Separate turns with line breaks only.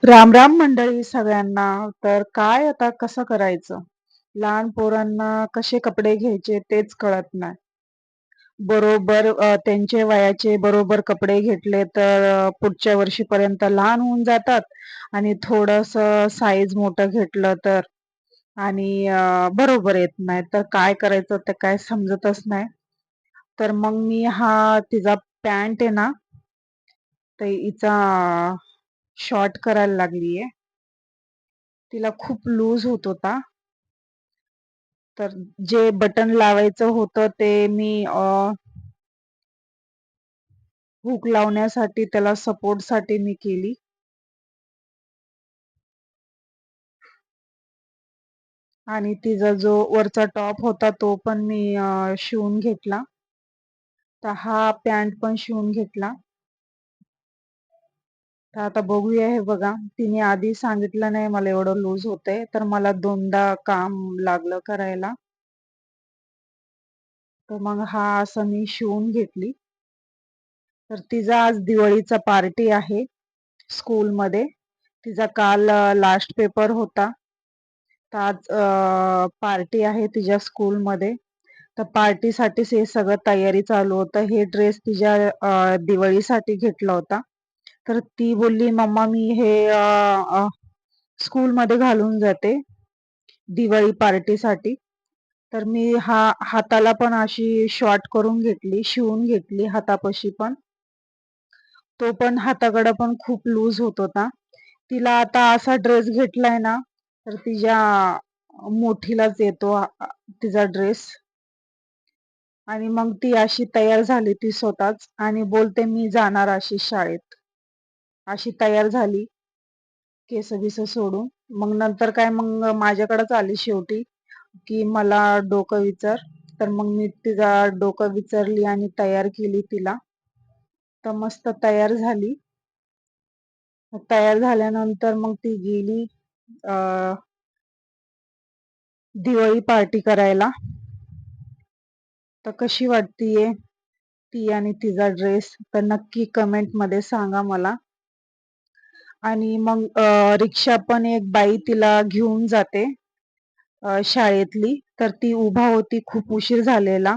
राम राम मंडळी सगळ्यांना. तर काय आता कसं करायचं? लहान पोरांना कसे कपडे घ्यायचे तेच कळत नाही. बरोबर त्यांचे वयाचे बरोबर कपडे घेतले तर पुढच्या वर्षीपर्यंत लहान होऊन जातात आणि थोडंसं साईज मोठं घेतलं तर आणि बरोबर येत नाही. तर काय करायचं ते काय समजतच नाही. तर मग मी हा तिचा पॅन्ट आहे ना, तर हिचा शॉर्ट करायला लागलीये. तिला खूप लूज होत होता. तर जे बटन लावायचं होतं ते मी हुक लावण्यासाठी त्याला सपोर्टसाठी मी केली आणि तिचा जो वरचा टॉप होता तो पण मी शिवून घेतला. तर हा पॅन्ट पण शिवून घेतला. तर आता बघूया हे बघा. तिने आधी सांगितलं नाही मला एवढं लूज होतंय, तर मला दोनदा काम लागलं करायला. तर मग हा असं मी शिवून घेतली. तर तिचा आज दिवाळीचा पार्टी आहे स्कूलमध्ये. तिचा काल लास्ट पेपर होता. तर आज पार्टी आहे तिच्या स्कूलमध्ये. तर पार्टीसाठीच हे सगळं तयारी चालू होतं. हे ड्रेस तिच्या दिवाळीसाठी घेतला होता. तर ती बोलली मम्मा मी हे स्कूलमध्ये घालून जाते दिवाळी पार्टीसाठी. तर मी हाताला पण अशी शॉर्ट करून घेतली, शिवून घेतली हातापाशी पण. तो पण हाताकडं पण खूप लूज होत होता. तिला आता असा ड्रेस घेतलाय ना, तर तिच्या मोठीलाच येतो तिचा ड्रेस. आणि मग ती अशी तयार झाली ती स्वतःच आणि बोलते मी जाणार अशी शाळेत. अशी तयार झाली केस बिस सोडून. मग नंतर काय मग माझ्याकडेच आली शेवटी की मला डोकं विचार. तर मग मी तिचा डोकं विचारली आणि तयार केली तिला. तर मस्त तयार झाली. तयार झाल्यानंतर मग ती गेली दिवाळी पार्टी करायला. तर कशी वाटतीये ती आणि तिचा ड्रेस? तर नक्की कमेंट मध्ये सांगा मला. आणि मग रिक्षा पण एक बाई तिला घेऊन जाते शाळेतली. तर ती उभा होती, खूप उशीर झालेला.